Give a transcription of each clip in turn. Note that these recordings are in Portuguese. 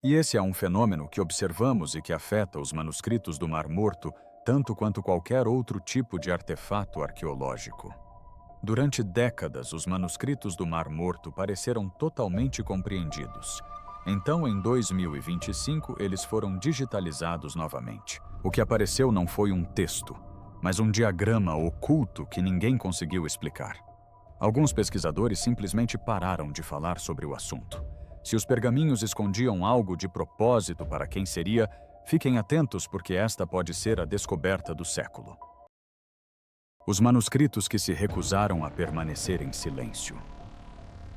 E esse é um fenômeno que observamos e que afeta os manuscritos do Mar Morto tanto quanto qualquer outro tipo de artefato arqueológico. Durante décadas, os manuscritos do Mar Morto pareceram totalmente compreendidos. Então, em 2025, eles foram digitalizados novamente. O que apareceu não foi um texto, mas um diagrama oculto que ninguém conseguiu explicar. Alguns pesquisadores simplesmente pararam de falar sobre o assunto. Se os pergaminhos escondiam algo de propósito para quem seria, fiquem atentos porque esta pode ser a descoberta do século. Os manuscritos que se recusaram a permanecer em silêncio.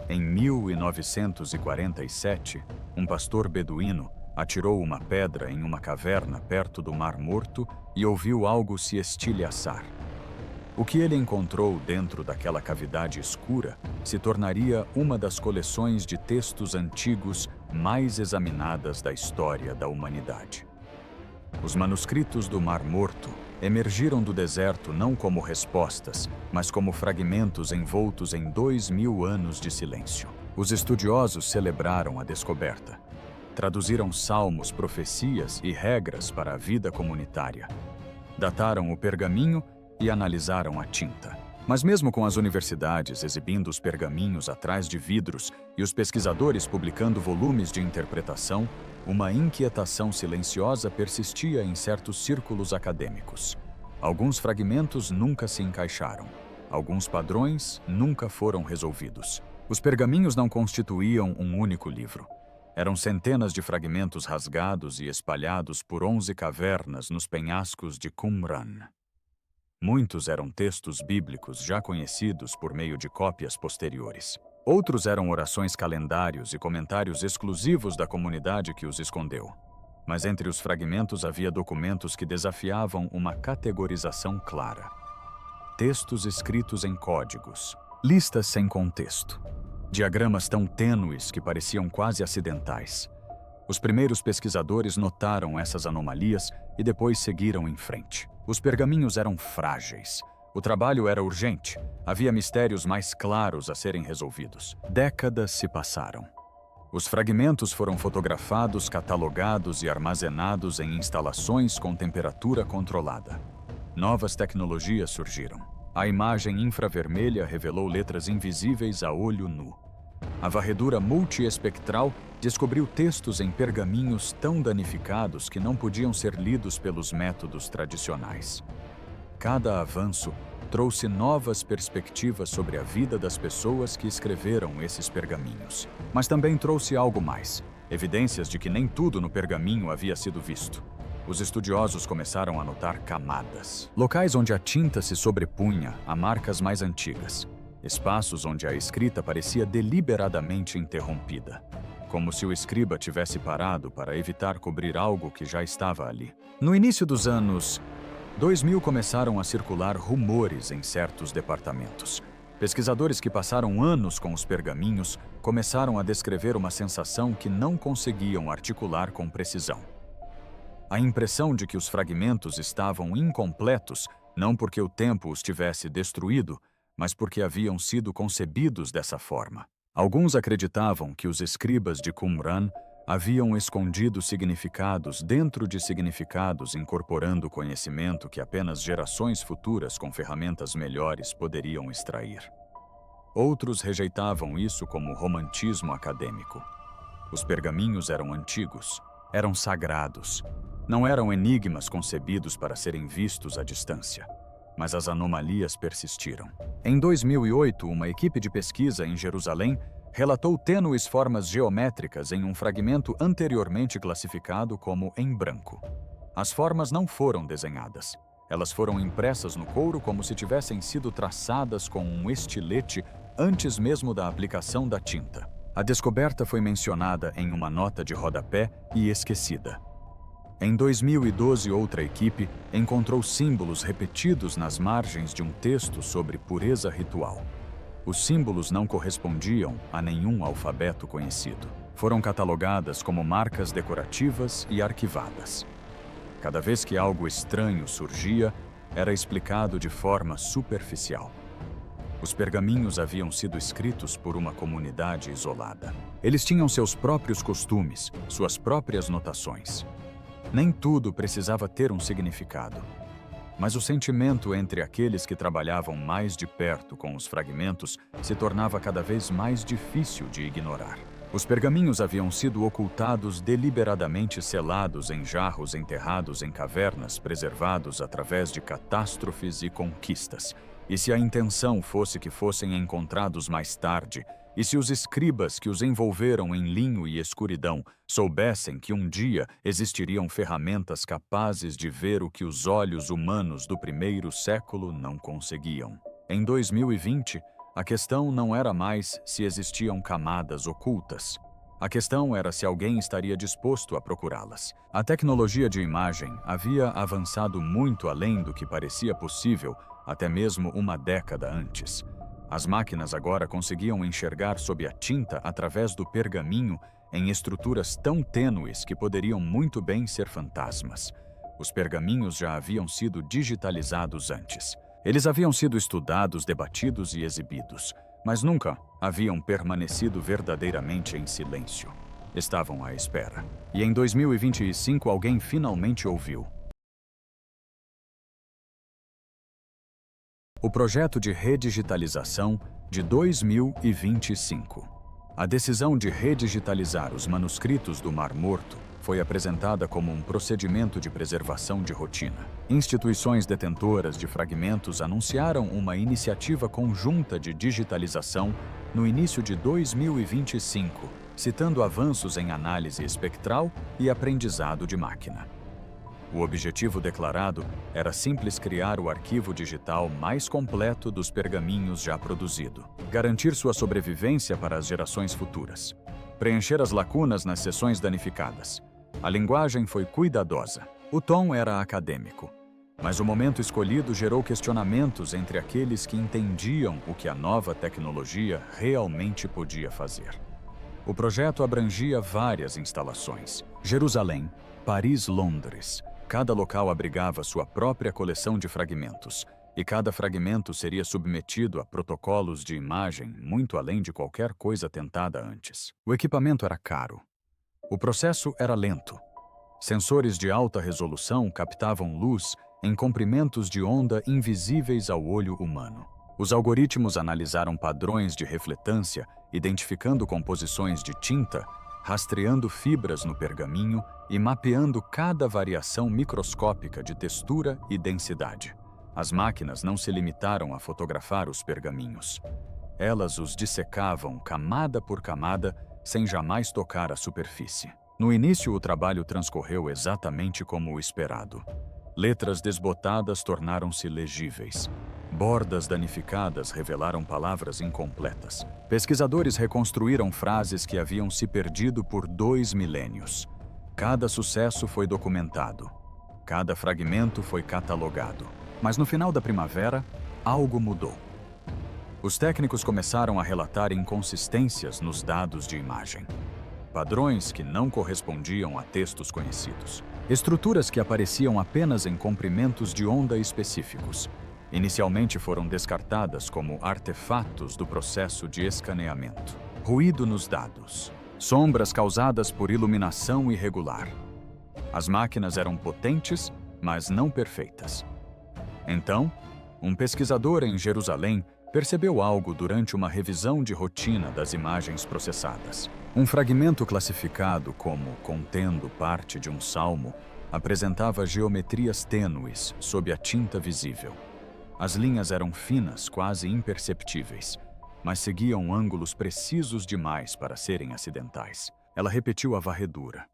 Em 1947, um pastor beduíno atirou uma pedra em uma caverna perto do Mar Morto e ouviu algo se estilhaçar. O que ele encontrou dentro daquela cavidade escura se tornaria uma das coleções de textos antigos mais examinadas da história da humanidade. Os manuscritos do Mar Morto emergiram do deserto não como respostas, mas como fragmentos envoltos em 2000 anos de silêncio. Os estudiosos celebraram a descoberta. Traduziram salmos, profecias e regras para a vida comunitária. Dataram o pergaminho e analisaram a tinta. Mas mesmo com as universidades exibindo os pergaminhos atrás de vidros e os pesquisadores publicando volumes de interpretação, uma inquietação silenciosa persistia em certos círculos acadêmicos. Alguns fragmentos nunca se encaixaram. Alguns padrões nunca foram resolvidos. Os pergaminhos não constituíam um único livro. Eram centenas de fragmentos rasgados e espalhados por 11 cavernas nos penhascos de Qumran. Muitos eram textos bíblicos já conhecidos por meio de cópias posteriores. Outros eram orações, calendários e comentários exclusivos da comunidade que os escondeu. Mas entre os fragmentos havia documentos que desafiavam uma categorização clara. Textos escritos em códigos, listas sem contexto, diagramas tão tênues que pareciam quase acidentais. Os primeiros pesquisadores notaram essas anomalias e depois seguiram em frente. Os pergaminhos eram frágeis. O trabalho era urgente. Havia mistérios mais claros a serem resolvidos. Décadas se passaram. Os fragmentos foram fotografados, catalogados e armazenados em instalações com temperatura controlada. Novas tecnologias surgiram. A imagem infravermelha revelou letras invisíveis a olho nu. A varredura multiespectral descobriu textos em pergaminhos tão danificados que não podiam ser lidos pelos métodos tradicionais. Cada avanço trouxe novas perspectivas sobre a vida das pessoas que escreveram esses pergaminhos. Mas também trouxe algo mais, evidências de que nem tudo no pergaminho havia sido visto. Os estudiosos começaram a notar camadas, locais onde a tinta se sobrepunha a marcas mais antigas, espaços onde a escrita parecia deliberadamente interrompida, como se o escriba tivesse parado para evitar cobrir algo que já estava ali. No início dos anos 2000 começaram a circular rumores em certos departamentos. Pesquisadores que passaram anos com os pergaminhos começaram a descrever uma sensação que não conseguiam articular com precisão. A impressão de que os fragmentos estavam incompletos, não porque o tempo os tivesse destruído, mas porque haviam sido concebidos dessa forma. Alguns acreditavam que os escribas de Qumran haviam escondido significados dentro de significados, incorporando conhecimento que apenas gerações futuras com ferramentas melhores poderiam extrair. Outros rejeitavam isso como romantismo acadêmico. Os pergaminhos eram antigos, eram sagrados, não eram enigmas concebidos para serem vistos à distância. Mas as anomalias persistiram. Em 2008, uma equipe de pesquisa em Jerusalém relatou tênues formas geométricas em um fragmento anteriormente classificado como em branco. As formas não foram desenhadas. Elas foram impressas no couro como se tivessem sido traçadas com um estilete antes mesmo da aplicação da tinta. A descoberta foi mencionada em uma nota de rodapé e esquecida. Em 2012, outra equipe encontrou símbolos repetidos nas margens de um texto sobre pureza ritual. Os símbolos não correspondiam a nenhum alfabeto conhecido. Foram catalogadas como marcas decorativas e arquivadas. Cada vez que algo estranho surgia, era explicado de forma superficial. Os pergaminhos haviam sido escritos por uma comunidade isolada. Eles tinham seus próprios costumes, suas próprias notações. Nem tudo precisava ter um significado. Mas o sentimento entre aqueles que trabalhavam mais de perto com os fragmentos se tornava cada vez mais difícil de ignorar. Os pergaminhos haviam sido ocultados, deliberadamente selados em jarros enterrados em cavernas, preservados através de catástrofes e conquistas. E se a intenção fosse que fossem encontrados mais tarde, e se os escribas que os envolveram em linho e escuridão soubessem que um dia existiriam ferramentas capazes de ver o que os olhos humanos do primeiro século não conseguiam. Em 2020, a questão não era mais se existiam camadas ocultas. A questão era se alguém estaria disposto a procurá-las. A tecnologia de imagem havia avançado muito além do que parecia possível até mesmo uma década antes. As máquinas agora conseguiam enxergar sob a tinta através do pergaminho em estruturas tão tênues que poderiam muito bem ser fantasmas. Os pergaminhos já haviam sido digitalizados antes. Eles haviam sido estudados, debatidos e exibidos, mas nunca haviam permanecido verdadeiramente em silêncio. Estavam à espera. E em 2025 alguém finalmente ouviu. O projeto de redigitalização de 2025. A decisão de redigitalizar os manuscritos do Mar Morto foi apresentada como um procedimento de preservação de rotina. Instituições detentoras de fragmentos anunciaram uma iniciativa conjunta de digitalização no início de 2025, citando avanços em análise espectral e aprendizado de máquina. O objetivo declarado era simples criar o arquivo digital mais completo dos pergaminhos já produzido, garantir sua sobrevivência para as gerações futuras, preencher as lacunas nas seções danificadas. A linguagem foi cuidadosa. O tom era acadêmico, mas o momento escolhido gerou questionamentos entre aqueles que entendiam o que a nova tecnologia realmente podia fazer. O projeto abrangia várias instalações: Jerusalém, Paris, Londres. Cada local abrigava sua própria coleção de fragmentos, e cada fragmento seria submetido a protocolos de imagem muito além de qualquer coisa tentada antes. O equipamento era caro. O processo era lento. Sensores de alta resolução captavam luz em comprimentos de onda invisíveis ao olho humano. Os algoritmos analisaram padrões de refletância, identificando composições de tinta, rastreando fibras no pergaminho e mapeando cada variação microscópica de textura e densidade. As máquinas não se limitaram a fotografar os pergaminhos. Elas os dissecavam camada por camada, sem jamais tocar a superfície. No início, o trabalho transcorreu exatamente como o esperado. Letras desbotadas tornaram-se legíveis. Bordas danificadas revelaram palavras incompletas. Pesquisadores reconstruíram frases que haviam se perdido por 2 milênios. Cada sucesso foi documentado. Cada fragmento foi catalogado. Mas no final da primavera, algo mudou. Os técnicos começaram a relatar inconsistências nos dados de imagem. Padrões que não correspondiam a textos conhecidos. Estruturas que apareciam apenas em comprimentos de onda específicos. Inicialmente foram descartadas como artefatos do processo de escaneamento. Ruído nos dados. Sombras causadas por iluminação irregular. As máquinas eram potentes, mas não perfeitas. Então, um pesquisador em Jerusalém percebeu algo durante uma revisão de rotina das imagens processadas. Um fragmento classificado como contendo parte de um salmo apresentava geometrias tênues sob a tinta visível. As linhas eram finas, quase imperceptíveis, mas seguiam ângulos precisos demais para serem acidentais. Ela repetiu a varredura.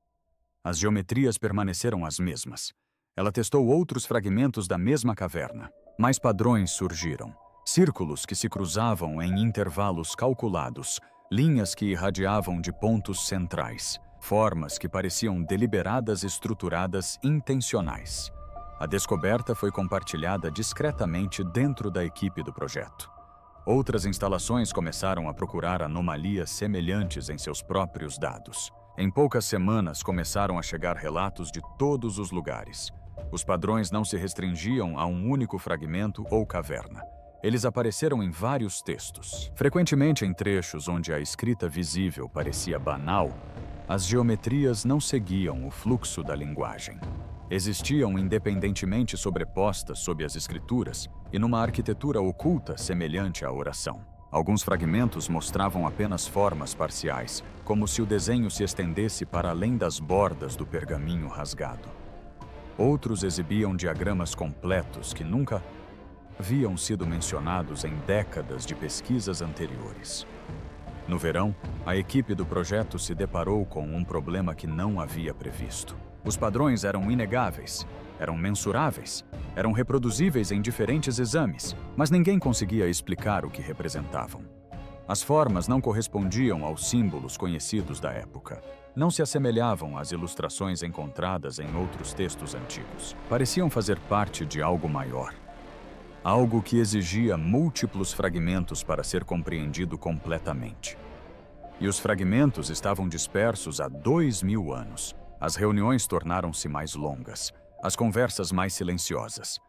As geometrias permaneceram as mesmas. Ela testou outros fragmentos da mesma caverna. Mais padrões surgiram. Círculos que se cruzavam em intervalos calculados, linhas que irradiavam de pontos centrais, formas que pareciam deliberadas, estruturadas, intencionais. A descoberta foi compartilhada discretamente dentro da equipe do projeto. Outras instalações começaram a procurar anomalias semelhantes em seus próprios dados. Em poucas semanas começaram a chegar relatos de todos os lugares. Os padrões não se restringiam a um único fragmento ou caverna. Eles apareceram em vários textos. Frequentemente em trechos onde a escrita visível parecia banal, as geometrias não seguiam o fluxo da linguagem. Existiam independentemente sobrepostas sob as escrituras e numa arquitetura oculta semelhante à oração. Alguns fragmentos mostravam apenas formas parciais, como se o desenho se estendesse para além das bordas do pergaminho rasgado. Outros exibiam diagramas completos que nunca haviam sido mencionados em décadas de pesquisas anteriores. No verão, a equipe do projeto se deparou com um problema que não havia previsto. Os padrões eram inegáveis, eram mensuráveis, eram reproduzíveis em diferentes exames, mas ninguém conseguia explicar o que representavam. As formas não correspondiam aos símbolos conhecidos da época. Não se assemelhavam às ilustrações encontradas em outros textos antigos. Pareciam fazer parte de algo maior. Algo que exigia múltiplos fragmentos para ser compreendido completamente. E os fragmentos estavam dispersos há 2000 anos. As reuniões tornaram-se mais longas, as conversas mais silenciosas.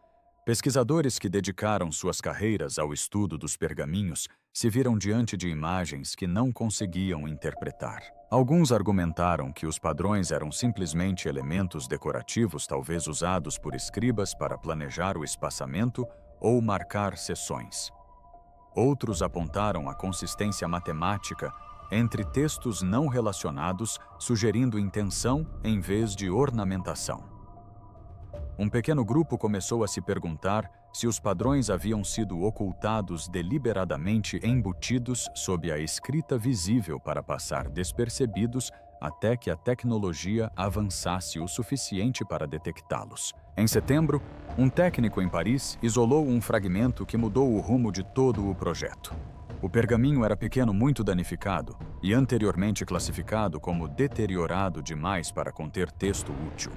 Pesquisadores que dedicaram suas carreiras ao estudo dos pergaminhos se viram diante de imagens que não conseguiam interpretar. Alguns argumentaram que os padrões eram simplesmente elementos decorativos, talvez usados por escribas para planejar o espaçamento ou marcar seções. Outros apontaram a consistência matemática entre textos não relacionados, sugerindo intenção em vez de ornamentação. Um pequeno grupo começou a se perguntar se os padrões haviam sido ocultados deliberadamente embutidos sob a escrita visível para passar despercebidos até que a tecnologia avançasse o suficiente para detectá-los. Em setembro, um técnico em Paris isolou um fragmento que mudou o rumo de todo o projeto. O pergaminho era pequeno, muito danificado e anteriormente classificado como deteriorado demais para conter texto útil.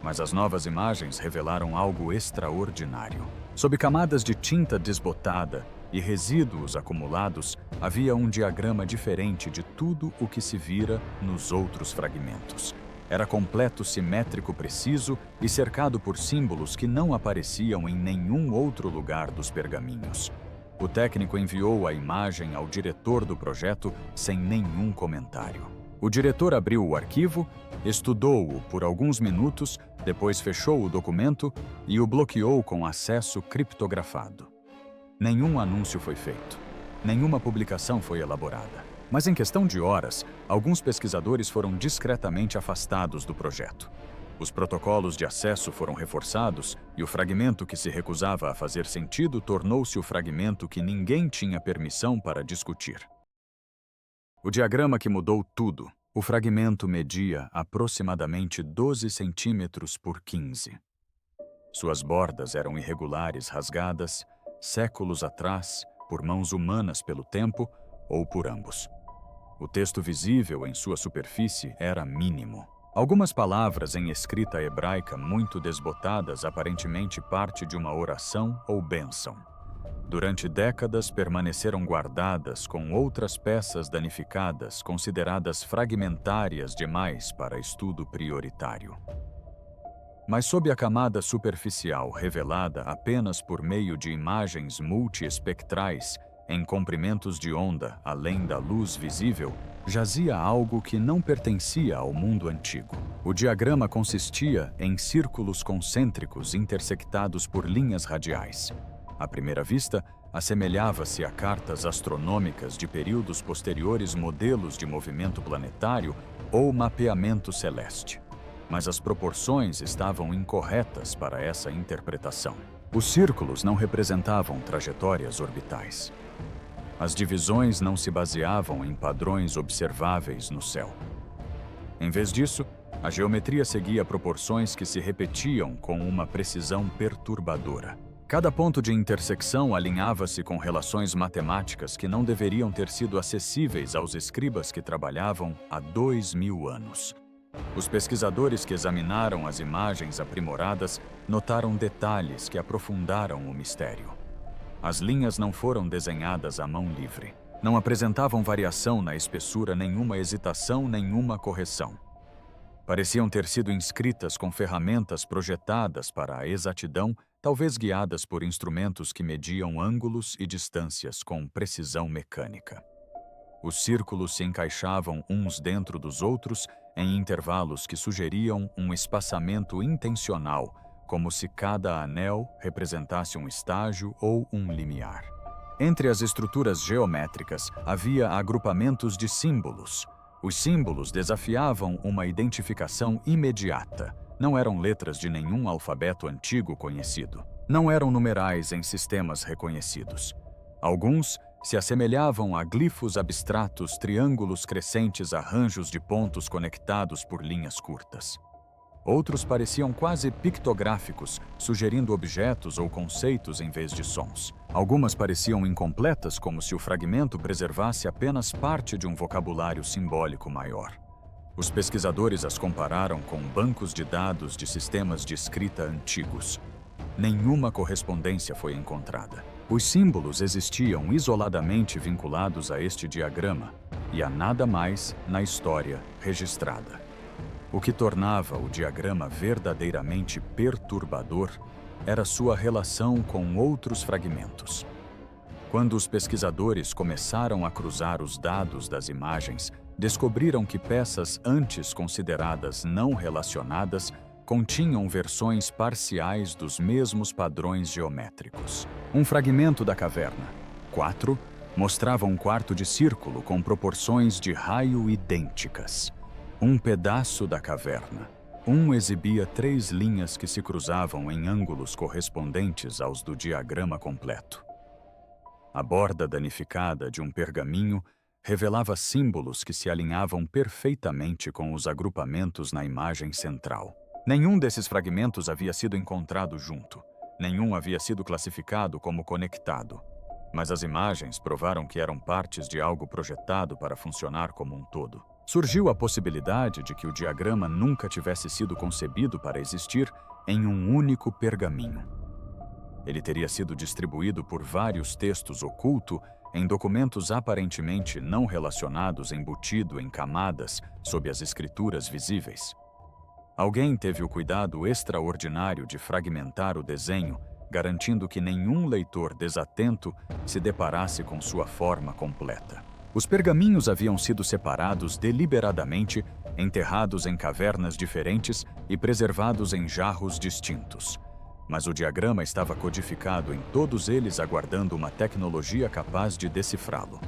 Mas as novas imagens revelaram algo extraordinário. Sob camadas de tinta desbotada e resíduos acumulados, havia um diagrama diferente de tudo o que se vira nos outros fragmentos. Era completo, simétrico, preciso e cercado por símbolos que não apareciam em nenhum outro lugar dos pergaminhos. O técnico enviou a imagem ao diretor do projeto sem nenhum comentário. O diretor abriu o arquivo, estudou-o por alguns minutos, depois fechou o documento e o bloqueou com acesso criptografado. Nenhum anúncio foi feito. Nenhuma publicação foi elaborada. Mas em questão de horas, alguns pesquisadores foram discretamente afastados do projeto. Os protocolos de acesso foram reforçados e o fragmento que se recusava a fazer sentido tornou-se o fragmento que ninguém tinha permissão para discutir. O diagrama que mudou tudo. O fragmento media aproximadamente 12 centímetros por 15. Suas bordas eram irregulares, rasgadas, séculos atrás, por mãos humanas pelo tempo ou por ambos. O texto visível em sua superfície era mínimo. Algumas palavras em escrita hebraica muito desbotadas, aparentemente parte de uma oração ou bênção. Durante décadas permaneceram guardadas com outras peças danificadas, consideradas fragmentárias demais para estudo prioritário. Mas sob a camada superficial, revelada apenas por meio de imagens multiespectrais, em comprimentos de onda além da luz visível, jazia algo que não pertencia ao mundo antigo. O diagrama consistia em círculos concêntricos intersectados por linhas radiais. À primeira vista, assemelhava-se a cartas astronômicas de períodos posteriores, modelos de movimento planetário ou mapeamento celeste. Mas as proporções estavam incorretas para essa interpretação. Os círculos não representavam trajetórias orbitais. As divisões não se baseavam em padrões observáveis no céu. Em vez disso, a geometria seguia proporções que se repetiam com uma precisão perturbadora. Cada ponto de intersecção alinhava-se com relações matemáticas que não deveriam ter sido acessíveis aos escribas que trabalhavam há 2000 anos. Os pesquisadores que examinaram as imagens aprimoradas notaram detalhes que aprofundaram o mistério. As linhas não foram desenhadas à mão livre. Não apresentavam variação na espessura, nenhuma hesitação, nenhuma correção. Pareciam ter sido inscritas com ferramentas projetadas para a exatidão, talvez guiadas por instrumentos que mediam ângulos e distâncias com precisão mecânica. Os círculos se encaixavam uns dentro dos outros em intervalos que sugeriam um espaçamento intencional, como se cada anel representasse um estágio ou um limiar. Entre as estruturas geométricas havia agrupamentos de símbolos. Os símbolos desafiavam uma identificação imediata. Não eram letras de nenhum alfabeto antigo conhecido. Não eram numerais em sistemas reconhecidos. Alguns se assemelhavam a glifos abstratos, triângulos crescentes, arranjos de pontos conectados por linhas curtas. Outros pareciam quase pictográficos, sugerindo objetos ou conceitos em vez de sons. Algumas pareciam incompletas, como se o fragmento preservasse apenas parte de um vocabulário simbólico maior. Os pesquisadores as compararam com bancos de dados de sistemas de escrita antigos. Nenhuma correspondência foi encontrada. Os símbolos existiam isoladamente vinculados a este diagrama, e a nada mais na história registrada. O que tornava o diagrama verdadeiramente perturbador era sua relação com outros fragmentos. Quando os pesquisadores começaram a cruzar os dados das imagens, descobriram que peças antes consideradas não relacionadas continham versões parciais dos mesmos padrões geométricos. Um fragmento da caverna, 4, mostrava um quarto de círculo com proporções de raio idênticas. Um pedaço da caverna, 1 exibia 3 linhas que se cruzavam em ângulos correspondentes aos do diagrama completo. A borda danificada de um pergaminho revelava símbolos que se alinhavam perfeitamente com os agrupamentos na imagem central. Nenhum desses fragmentos havia sido encontrado junto. Nenhum havia sido classificado como conectado. Mas as imagens provaram que eram partes de algo projetado para funcionar como um todo. Surgiu a possibilidade de que o diagrama nunca tivesse sido concebido para existir em um único pergaminho. Ele teria sido distribuído por vários textos oculto em documentos aparentemente não relacionados, embutido em camadas sob as escrituras visíveis. Alguém teve o cuidado extraordinário de fragmentar o desenho, garantindo que nenhum leitor desatento se deparasse com sua forma completa. Os pergaminhos haviam sido separados deliberadamente, enterrados em cavernas diferentes e preservados em jarros distintos. Mas o diagrama estava codificado em todos eles, aguardando uma tecnologia capaz de decifrá-lo.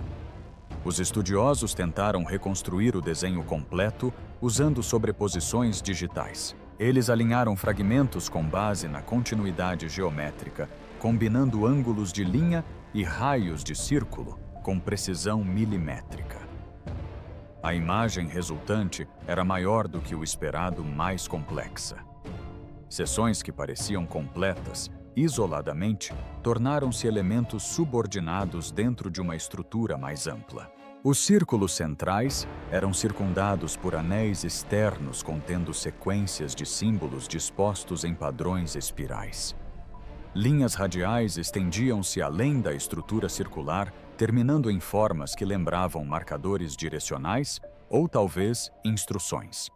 Os estudiosos tentaram reconstruir o desenho completo usando sobreposições digitais. Eles alinharam fragmentos com base na continuidade geométrica, combinando ângulos de linha e raios de círculo com precisão milimétrica. A imagem resultante era maior do que o esperado, mais complexa. Seções que pareciam completas, isoladamente, tornaram-se elementos subordinados dentro de uma estrutura mais ampla. Os círculos centrais eram circundados por anéis externos contendo sequências de símbolos dispostos em padrões espirais. Linhas radiais estendiam-se além da estrutura circular, terminando em formas que lembravam marcadores direcionais ou talvez instruções.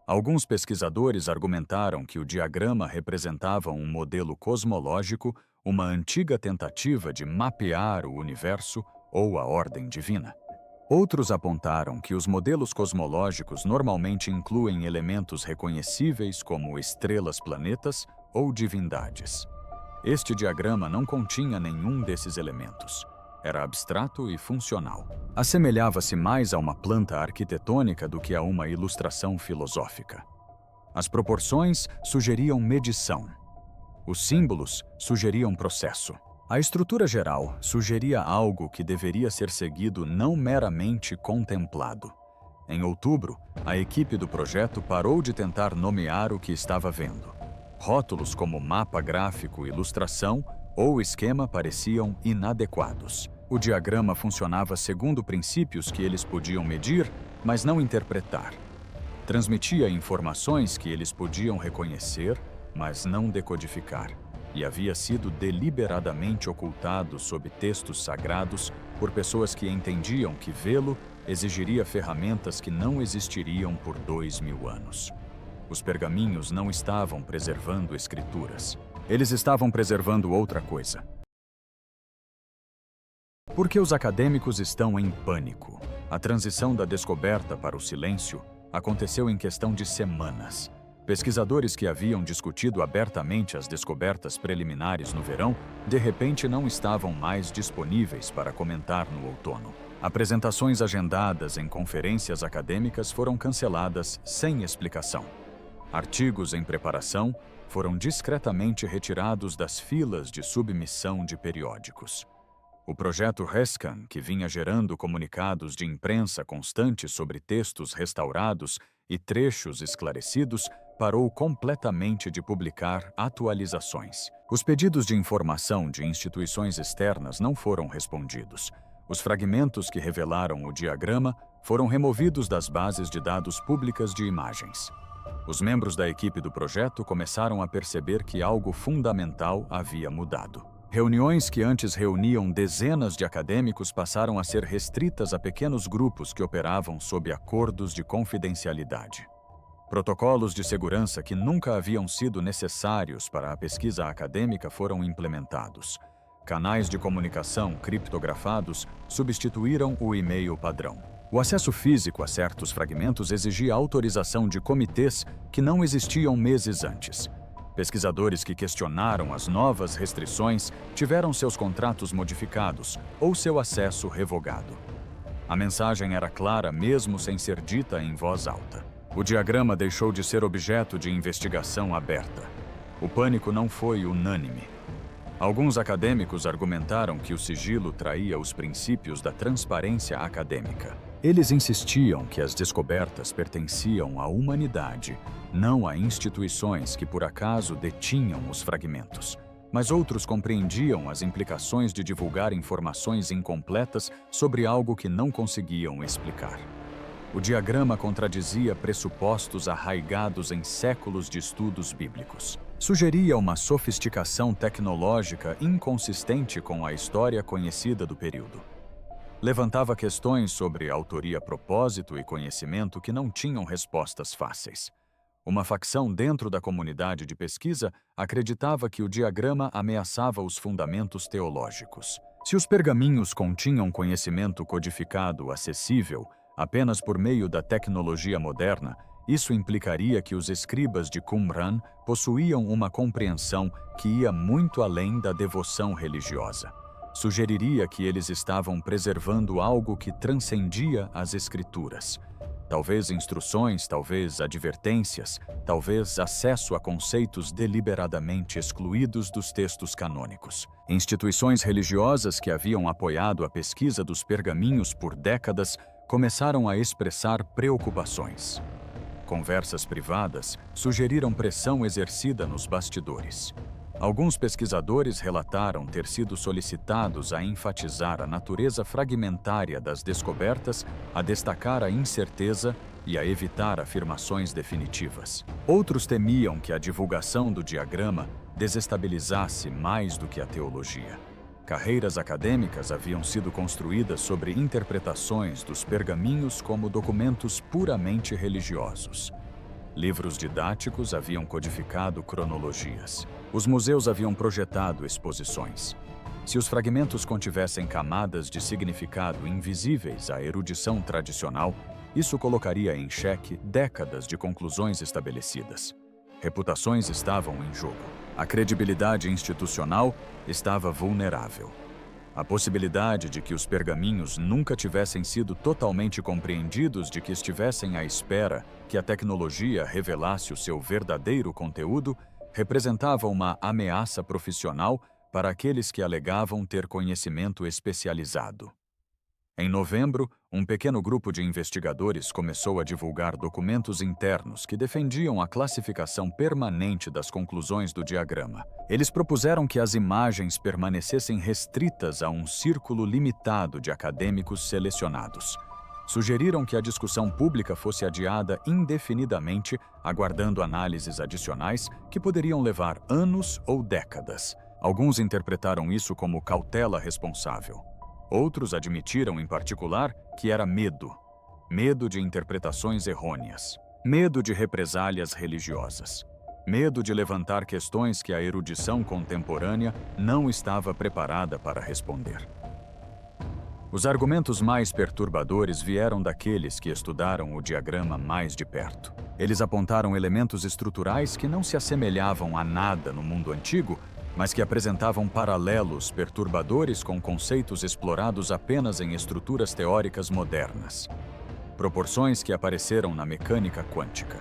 Alguns pesquisadores argumentaram que o diagrama representava um modelo cosmológico, uma antiga tentativa de mapear o universo ou a ordem divina. Outros apontaram que os modelos cosmológicos normalmente incluem elementos reconhecíveis como estrelas, planetas ou divindades. Este diagrama não continha nenhum desses elementos. Era abstrato e funcional. Assemelhava-se mais a uma planta arquitetônica do que a uma ilustração filosófica. As proporções sugeriam medição. Os símbolos sugeriam processo. A estrutura geral sugeria algo que deveria ser seguido, não meramente contemplado. Em outubro, a equipe do projeto parou de tentar nomear o que estava vendo. Rótulos como mapa gráfico, ilustração ou esquema pareciam inadequados. O diagrama funcionava segundo princípios que eles podiam medir, mas não interpretar. Transmitia informações que eles podiam reconhecer, mas não decodificar. E havia sido deliberadamente ocultado sob textos sagrados por pessoas que entendiam que vê-lo exigiria ferramentas que não existiriam por 2000 anos. Os pergaminhos não estavam preservando escrituras. Eles estavam preservando outra coisa. Porque os acadêmicos estão em pânico. A transição da descoberta para o silêncio aconteceu em questão de semanas. Pesquisadores que haviam discutido abertamente as descobertas preliminares no verão, de repente não estavam mais disponíveis para comentar no outono. Apresentações agendadas em conferências acadêmicas foram canceladas sem explicação. Artigos em preparação foram discretamente retirados das filas de submissão de periódicos. O projeto Rescan, que vinha gerando comunicados de imprensa constantes sobre textos restaurados e trechos esclarecidos, parou completamente de publicar atualizações. Os pedidos de informação de instituições externas não foram respondidos. Os fragmentos que revelaram o diagrama foram removidos das bases de dados públicas de imagens. Os membros da equipe do projeto começaram a perceber que algo fundamental havia mudado. Reuniões que antes reuniam dezenas de acadêmicos passaram a ser restritas a pequenos grupos que operavam sob acordos de confidencialidade. Protocolos de segurança que nunca haviam sido necessários para a pesquisa acadêmica foram implementados. Canais de comunicação criptografados substituíram o e-mail padrão. O acesso físico a certos fragmentos exigia autorização de comitês que não existiam meses antes. Pesquisadores que questionaram as novas restrições tiveram seus contratos modificados ou seu acesso revogado. A mensagem era clara mesmo sem ser dita em voz alta. O diagrama deixou de ser objeto de investigação aberta. O pânico não foi unânime. Alguns acadêmicos argumentaram que o sigilo traía os princípios da transparência acadêmica. Eles insistiam que as descobertas pertenciam à humanidade, não a instituições que por acaso detinham os fragmentos. Mas outros compreendiam as implicações de divulgar informações incompletas sobre algo que não conseguiam explicar. O diagrama contradizia pressupostos arraigados em séculos de estudos bíblicos. Sugeria uma sofisticação tecnológica inconsistente com a história conhecida do período. Levantava questões sobre autoria, propósito e conhecimento que não tinham respostas fáceis. Uma facção dentro da comunidade de pesquisa acreditava que o diagrama ameaçava os fundamentos teológicos. Se os pergaminhos continham conhecimento codificado acessível apenas por meio da tecnologia moderna, isso implicaria que os escribas de Qumran possuíam uma compreensão que ia muito além da devoção religiosa. Sugeriria que eles estavam preservando algo que transcendia as escrituras. Talvez instruções, talvez advertências, talvez acesso a conceitos deliberadamente excluídos dos textos canônicos. Instituições religiosas que haviam apoiado a pesquisa dos pergaminhos por décadas começaram a expressar preocupações. Conversas privadas sugeriram pressão exercida nos bastidores. Alguns pesquisadores relataram ter sido solicitados a enfatizar a natureza fragmentária das descobertas, a destacar a incerteza e a evitar afirmações definitivas. Outros temiam que a divulgação do diagrama desestabilizasse mais do que a teologia. Carreiras acadêmicas haviam sido construídas sobre interpretações dos pergaminhos como documentos puramente religiosos. Livros didáticos haviam codificado cronologias. Os museus haviam projetado exposições. Se os fragmentos contivessem camadas de significado invisíveis à erudição tradicional, isso colocaria em xeque décadas de conclusões estabelecidas. Reputações estavam em jogo. A credibilidade institucional estava vulnerável. A possibilidade de que os pergaminhos nunca tivessem sido totalmente compreendidos, de que estivessem à espera que a tecnologia revelasse o seu verdadeiro conteúdo, representava uma ameaça profissional para aqueles que alegavam ter conhecimento especializado. Em novembro, um pequeno grupo de investigadores começou a divulgar documentos internos que defendiam a classificação permanente das conclusões do diagrama. Eles propuseram que as imagens permanecessem restritas a um círculo limitado de acadêmicos selecionados. Sugeriram que a discussão pública fosse adiada indefinidamente, aguardando análises adicionais que poderiam levar anos ou décadas. Alguns interpretaram isso como cautela responsável. Outros admitiram, em particular, que era medo. Medo de interpretações errôneas. Medo de represálias religiosas. Medo de levantar questões que a erudição contemporânea não estava preparada para responder. Os argumentos mais perturbadores vieram daqueles que estudaram o diagrama mais de perto. Eles apontaram elementos estruturais que não se assemelhavam a nada no mundo antigo, mas que apresentavam paralelos perturbadores com conceitos explorados apenas em estruturas teóricas modernas. Proporções que apareceram na mecânica quântica.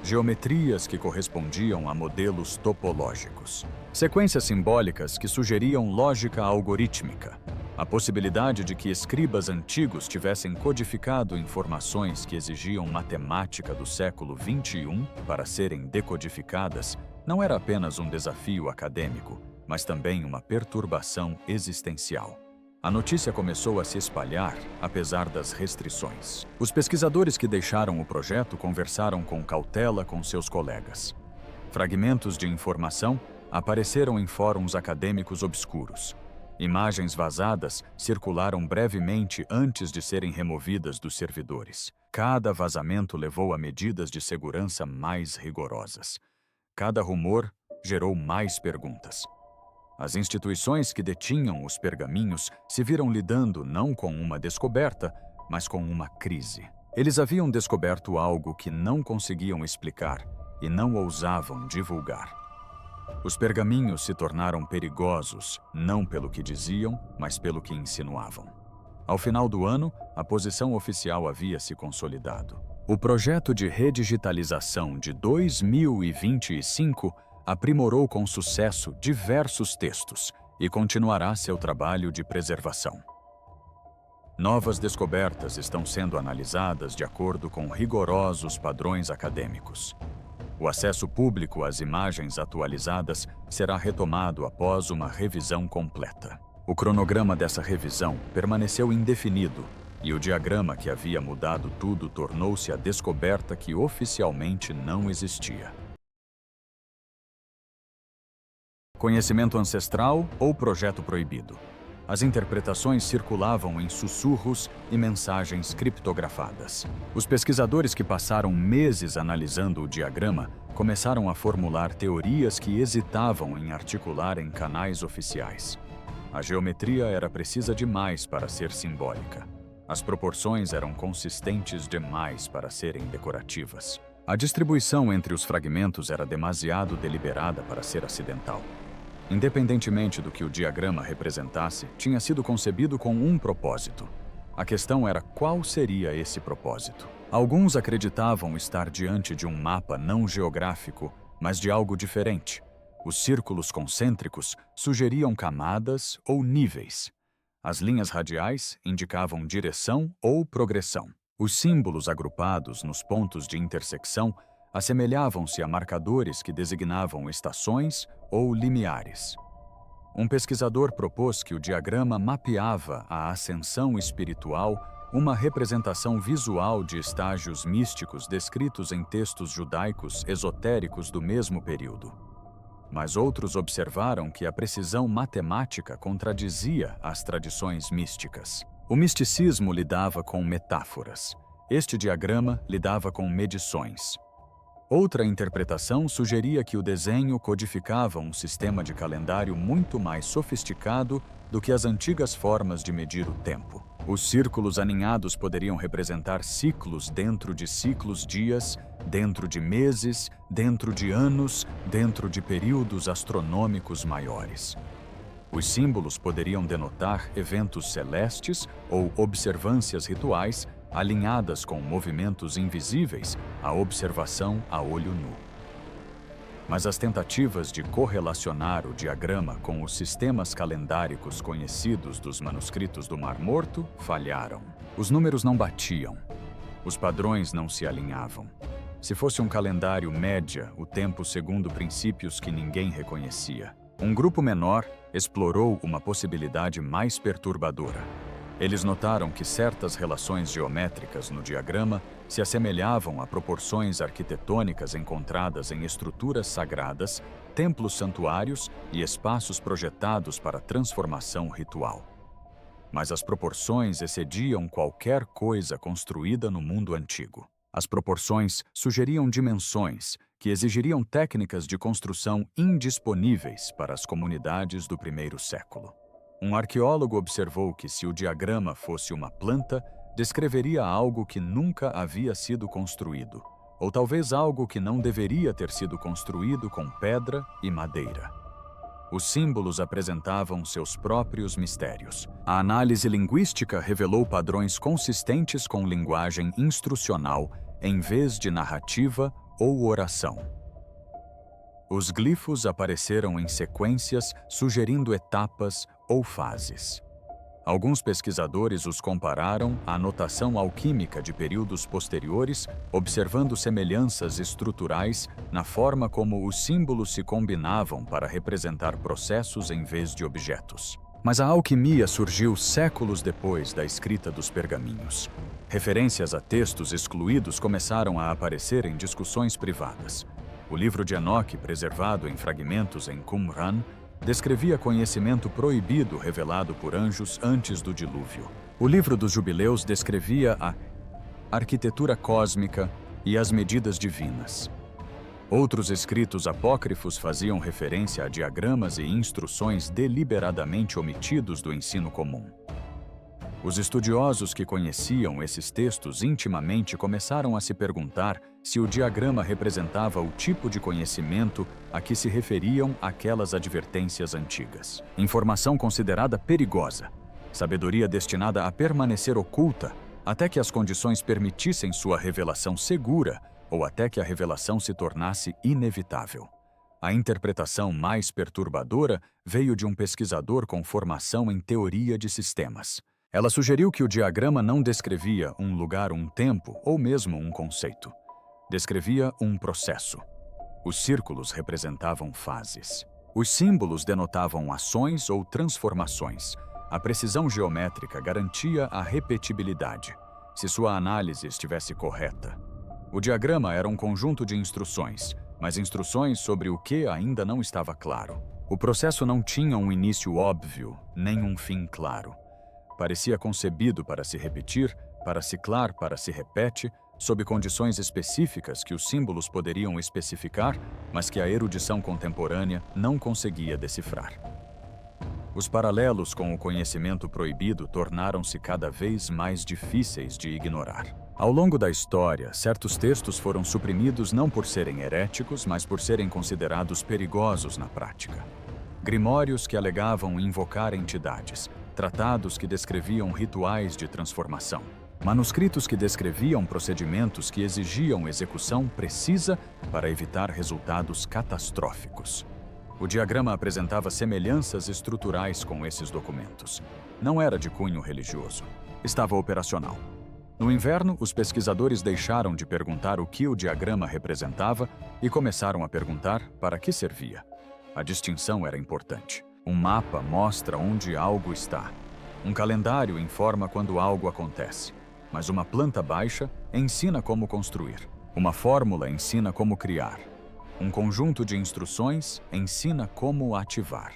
Geometrias que correspondiam a modelos topológicos. Sequências simbólicas que sugeriam lógica algorítmica. A possibilidade de que escribas antigos tivessem codificado informações que exigiam matemática do século XXI para serem decodificadas não era apenas um desafio acadêmico, mas também uma perturbação existencial. A notícia começou a se espalhar, apesar das restrições. Os pesquisadores que deixaram o projeto conversaram com cautela com seus colegas. Fragmentos de informação apareceram em fóruns acadêmicos obscuros. Imagens vazadas circularam brevemente antes de serem removidas dos servidores. Cada vazamento levou a medidas de segurança mais rigorosas. Cada rumor gerou mais perguntas. As instituições que detinham os pergaminhos se viram lidando não com uma descoberta, mas com uma crise. Eles haviam descoberto algo que não conseguiam explicar e não ousavam divulgar. Os pergaminhos se tornaram perigosos, não pelo que diziam, mas pelo que insinuavam. Ao final do ano, a posição oficial havia se consolidado. O projeto de redigitalização de 2025 aprimorou com sucesso diversos textos e continuará seu trabalho de preservação. Novas descobertas estão sendo analisadas de acordo com rigorosos padrões acadêmicos. O acesso público às imagens atualizadas será retomado após uma revisão completa. O cronograma dessa revisão permaneceu indefinido e o diagrama que havia mudado tudo tornou-se a descoberta que oficialmente não existia. Conhecimento ancestral ou projeto proibido. As interpretações circulavam em sussurros e mensagens criptografadas. Os pesquisadores que passaram meses analisando o diagrama começaram a formular teorias que hesitavam em articular em canais oficiais. A geometria era precisa demais para ser simbólica. As proporções eram consistentes demais para serem decorativas. A distribuição entre os fragmentos era demasiado deliberada para ser acidental. Independentemente do que o diagrama representasse, tinha sido concebido com um propósito. A questão era qual seria esse propósito. Alguns acreditavam estar diante de um mapa não geográfico, mas de algo diferente. Os círculos concêntricos sugeriam camadas ou níveis. As linhas radiais indicavam direção ou progressão. Os símbolos agrupados nos pontos de intersecção assemelhavam-se a marcadores que designavam estações ou limiares. Um pesquisador propôs que o diagrama mapeava a ascensão espiritual, uma representação visual de estágios místicos descritos em textos judaicos esotéricos do mesmo período. Mas outros observaram que a precisão matemática contradizia as tradições místicas. O misticismo lidava com metáforas. Este diagrama lidava com medições. Outra interpretação sugeria que o desenho codificava um sistema de calendário muito mais sofisticado do que as antigas formas de medir o tempo. Os círculos aninhados poderiam representar ciclos dentro de ciclos dias, dentro de meses, dentro de anos, dentro de períodos astronômicos maiores. Os símbolos poderiam denotar eventos celestes ou observâncias rituais alinhadas com movimentos invisíveis à observação a olho nu. Mas as tentativas de correlacionar o diagrama com os sistemas calendáricos conhecidos dos manuscritos do Mar Morto falharam. Os números não batiam. Os padrões não se alinhavam. Se fosse um calendário média, o tempo segundo princípios que ninguém reconhecia. Um grupo menor explorou uma possibilidade mais perturbadora. Eles notaram que certas relações geométricas no diagrama se assemelhavam a proporções arquitetônicas encontradas em estruturas sagradas, templos santuários e espaços projetados para transformação ritual. Mas as proporções excediam qualquer coisa construída no mundo antigo. As proporções sugeriam dimensões que exigiriam técnicas de construção indisponíveis para as comunidades do primeiro século. Um arqueólogo observou que, se o diagrama fosse uma planta, descreveria algo que nunca havia sido construído, ou talvez algo que não deveria ter sido construído com pedra e madeira. Os símbolos apresentavam seus próprios mistérios. A análise linguística revelou padrões consistentes com linguagem instrucional em vez de narrativa ou oração. Os glifos apareceram em sequências, sugerindo etapas ou fases. Alguns pesquisadores os compararam à notação alquímica de períodos posteriores, observando semelhanças estruturais na forma como os símbolos se combinavam para representar processos em vez de objetos. Mas a alquimia surgiu séculos depois da escrita dos pergaminhos. Referências a textos excluídos começaram a aparecer em discussões privadas. O livro de Enoque, preservado em fragmentos em Qumran, descrevia conhecimento proibido revelado por anjos antes do dilúvio. O livro dos Jubileus descrevia a arquitetura cósmica e as medidas divinas. Outros escritos apócrifos faziam referência a diagramas e instruções deliberadamente omitidos do ensino comum. Os estudiosos que conheciam esses textos intimamente começaram a se perguntar se o diagrama representava o tipo de conhecimento a que se referiam aquelas advertências antigas. Informação considerada perigosa, sabedoria destinada a permanecer oculta até que as condições permitissem sua revelação segura ou até que a revelação se tornasse inevitável. A interpretação mais perturbadora veio de um pesquisador com formação em teoria de sistemas. Ela sugeriu que o diagrama não descrevia um lugar, um tempo ou mesmo um conceito. Descrevia um processo. Os círculos representavam fases. Os símbolos denotavam ações ou transformações. A precisão geométrica garantia a repetibilidade, se sua análise estivesse correta. O diagrama era um conjunto de instruções, mas instruções sobre o que ainda não estava claro. O processo não tinha um início óbvio, nem um fim claro. Parecia concebido para se repetir, para ciclar, para se repete, sob condições específicas que os símbolos poderiam especificar, mas que a erudição contemporânea não conseguia decifrar. Os paralelos com o conhecimento proibido tornaram-se cada vez mais difíceis de ignorar. Ao longo da história, certos textos foram suprimidos não por serem heréticos, mas por serem considerados perigosos na prática. Grimórios que alegavam invocar entidades, tratados que descreviam rituais de transformação, manuscritos que descreviam procedimentos que exigiam execução precisa para evitar resultados catastróficos. O diagrama apresentava semelhanças estruturais com esses documentos. Não era de cunho religioso. Estava operacional. No inverno, os pesquisadores deixaram de perguntar o que o diagrama representava e começaram a perguntar para que servia. A distinção era importante. Um mapa mostra onde algo está. Um calendário informa quando algo acontece. Mas uma planta baixa ensina como construir. Uma fórmula ensina como criar. Um conjunto de instruções ensina como ativar.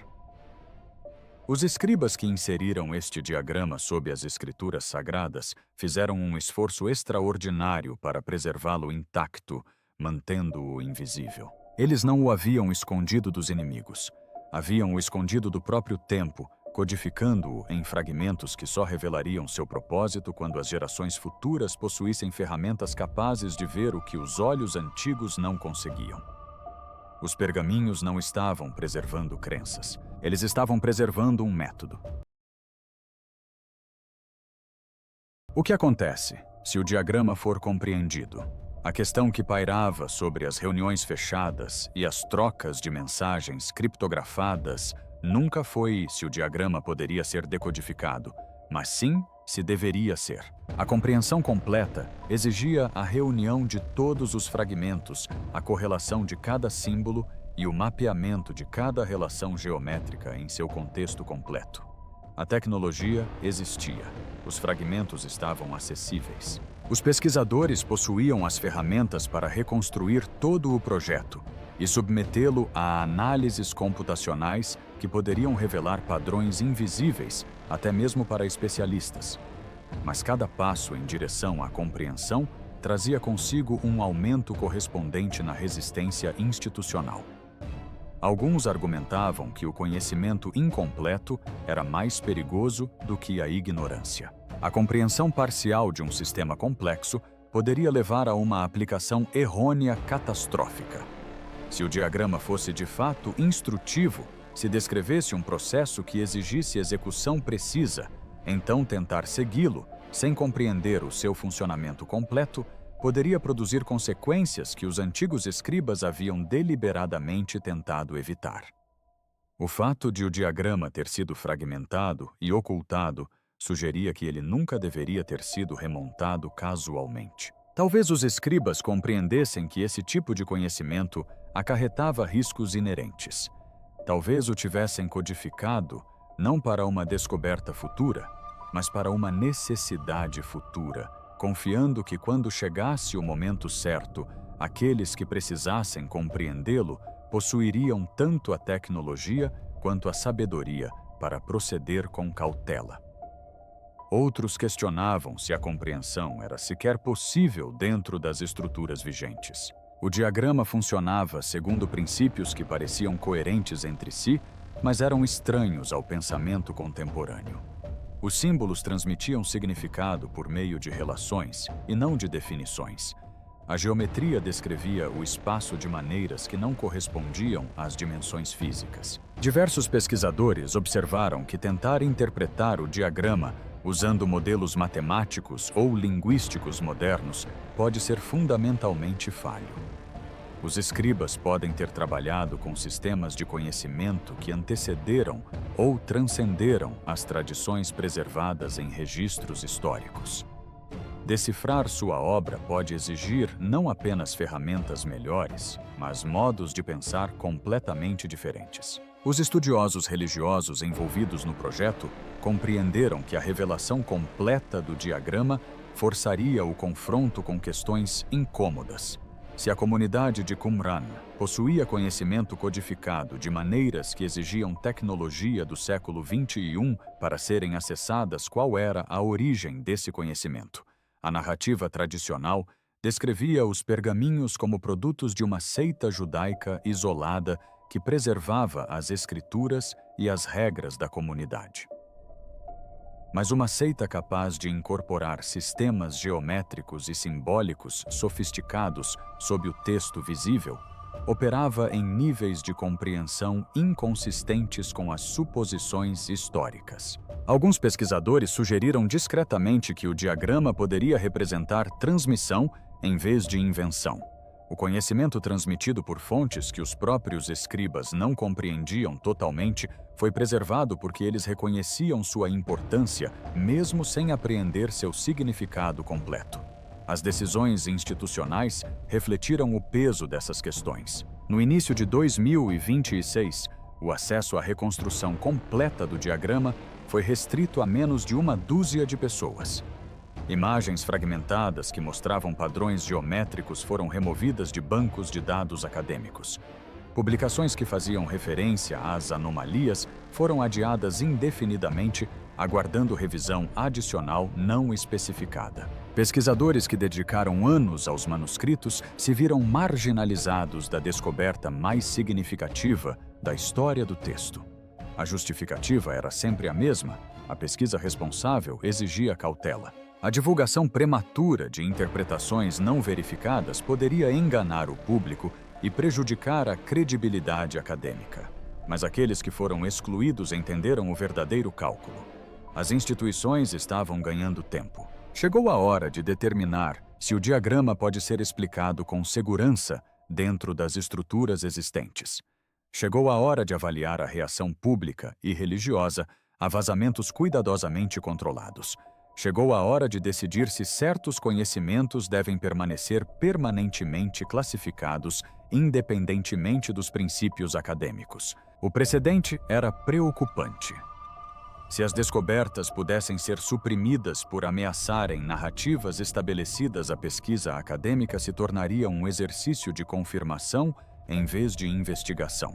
Os escribas que inseriram este diagrama sob as escrituras sagradas fizeram um esforço extraordinário para preservá-lo intacto, mantendo-o invisível. Eles não o haviam escondido dos inimigos. Haviam o escondido do próprio tempo, codificando-o em fragmentos que só revelariam seu propósito quando as gerações futuras possuíssem ferramentas capazes de ver o que os olhos antigos não conseguiam. Os pergaminhos não estavam preservando crenças. Eles estavam preservando um método. O que acontece se o diagrama for compreendido? A questão que pairava sobre as reuniões fechadas e as trocas de mensagens criptografadas nunca foi se o diagrama poderia ser decodificado, mas sim se deveria ser. A compreensão completa exigia a reunião de todos os fragmentos, a correlação de cada símbolo e o mapeamento de cada relação geométrica em seu contexto completo. A tecnologia existia. Os fragmentos estavam acessíveis. Os pesquisadores possuíam as ferramentas para reconstruir todo o projeto e submetê-lo a análises computacionais que poderiam revelar padrões invisíveis, até mesmo para especialistas. Mas cada passo em direção à compreensão trazia consigo um aumento correspondente na resistência institucional. Alguns argumentavam que o conhecimento incompleto era mais perigoso do que a ignorância. A compreensão parcial de um sistema complexo poderia levar a uma aplicação errônea catastrófica. Se o diagrama fosse de fato instrutivo, se descrevesse um processo que exigisse execução precisa, então tentar segui-lo, sem compreender o seu funcionamento completo, poderia produzir consequências que os antigos escribas haviam deliberadamente tentado evitar. O fato de o diagrama ter sido fragmentado e ocultado sugeria que ele nunca deveria ter sido remontado casualmente. Talvez os escribas compreendessem que esse tipo de conhecimento acarretava riscos inerentes. Talvez o tivessem codificado não para uma descoberta futura, mas para uma necessidade futura, confiando que quando chegasse o momento certo, aqueles que precisassem compreendê-lo possuiriam tanto a tecnologia quanto a sabedoria para proceder com cautela. Outros questionavam se a compreensão era sequer possível dentro das estruturas vigentes. O diagrama funcionava segundo princípios que pareciam coerentes entre si, mas eram estranhos ao pensamento contemporâneo. Os símbolos transmitiam significado por meio de relações e não de definições. A geometria descrevia o espaço de maneiras que não correspondiam às dimensões físicas. Diversos pesquisadores observaram que tentar interpretar o diagrama usando modelos matemáticos ou linguísticos modernos pode ser fundamentalmente falho. Os escribas podem ter trabalhado com sistemas de conhecimento que antecederam ou transcenderam as tradições preservadas em registros históricos. Decifrar sua obra pode exigir não apenas ferramentas melhores, mas modos de pensar completamente diferentes. Os estudiosos religiosos envolvidos no projeto compreenderam que a revelação completa do diagrama forçaria o confronto com questões incômodas. Se a comunidade de Qumran possuía conhecimento codificado de maneiras que exigiam tecnologia do século XXI para serem acessadas, qual era a origem desse conhecimento? A narrativa tradicional descrevia os pergaminhos como produtos de uma seita judaica isolada que preservava as escrituras e as regras da comunidade. Mas uma seita capaz de incorporar sistemas geométricos e simbólicos sofisticados sob o texto visível operava em níveis de compreensão inconsistentes com as suposições históricas. Alguns pesquisadores sugeriram discretamente que o diagrama poderia representar transmissão em vez de invenção. O conhecimento transmitido por fontes que os próprios escribas não compreendiam totalmente foi preservado porque eles reconheciam sua importância mesmo sem apreender seu significado completo. As decisões institucionais refletiram o peso dessas questões. No início de 2026, o acesso à reconstrução completa do diagrama foi restrito a menos de uma dúzia de pessoas. Imagens fragmentadas que mostravam padrões geométricos foram removidas de bancos de dados acadêmicos. Publicações que faziam referência às anomalias foram adiadas indefinidamente, aguardando revisão adicional não especificada. Pesquisadores que dedicaram anos aos manuscritos se viram marginalizados da descoberta mais significativa da história do texto. A justificativa era sempre a mesma: a pesquisa responsável exigia cautela. A divulgação prematura de interpretações não verificadas poderia enganar o público e prejudicar a credibilidade acadêmica. Mas aqueles que foram excluídos entenderam o verdadeiro cálculo. As instituições estavam ganhando tempo. Chegou a hora de determinar se o diagrama pode ser explicado com segurança dentro das estruturas existentes. Chegou a hora de avaliar a reação pública e religiosa a vazamentos cuidadosamente controlados. Chegou a hora de decidir se certos conhecimentos devem permanecer permanentemente classificados, independentemente dos princípios acadêmicos. O precedente era preocupante. Se as descobertas pudessem ser suprimidas por ameaçarem narrativas estabelecidas, a pesquisa acadêmica se tornaria um exercício de confirmação em vez de investigação.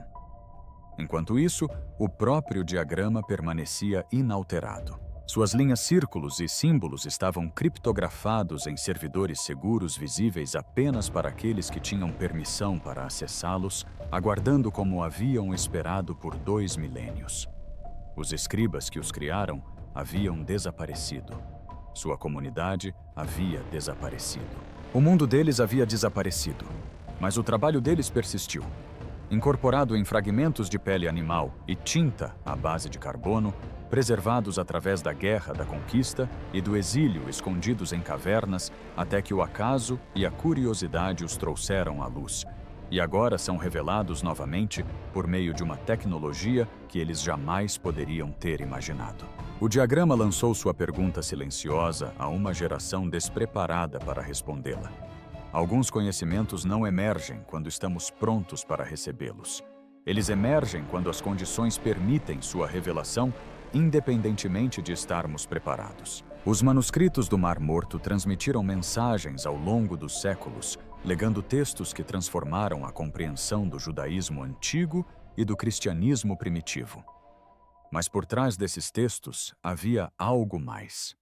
Enquanto isso, o próprio diagrama permanecia inalterado. Suas linhas círculos e símbolos estavam criptografados em servidores seguros visíveis apenas para aqueles que tinham permissão para acessá-los, aguardando como haviam esperado por 2 milênios. Os escribas que os criaram haviam desaparecido. Sua comunidade havia desaparecido. O mundo deles havia desaparecido, mas o trabalho deles persistiu. Incorporado em fragmentos de pele animal e tinta à base de carbono, preservados através da guerra, da conquista e do exílio, escondidos em cavernas, até que o acaso e a curiosidade os trouxeram à luz. E agora são revelados novamente por meio de uma tecnologia que eles jamais poderiam ter imaginado. O diagrama lançou sua pergunta silenciosa a uma geração despreparada para respondê-la. Alguns conhecimentos não emergem quando estamos prontos para recebê-los. Eles emergem quando as condições permitem sua revelação, independentemente de estarmos preparados. Os manuscritos do Mar Morto transmitiram mensagens ao longo dos séculos, legando textos que transformaram a compreensão do judaísmo antigo e do cristianismo primitivo. Mas por trás desses textos havia algo mais.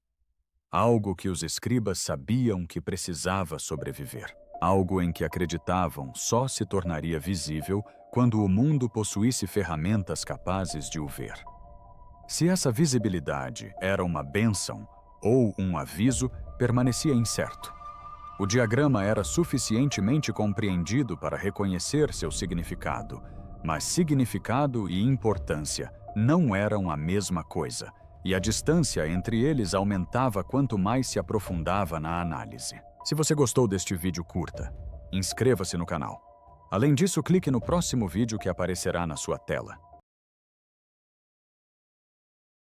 Algo que os escribas sabiam que precisava sobreviver. Algo em que acreditavam só se tornaria visível quando o mundo possuísse ferramentas capazes de o ver. Se essa visibilidade era uma bênção ou um aviso, permanecia incerto. O diagrama era suficientemente compreendido para reconhecer seu significado, mas significado e importância não eram a mesma coisa, e a distância entre eles aumentava quanto mais se aprofundava na análise. Se você gostou deste vídeo, curta. Inscreva-se no canal. Além disso, clique no próximo vídeo que aparecerá na sua tela.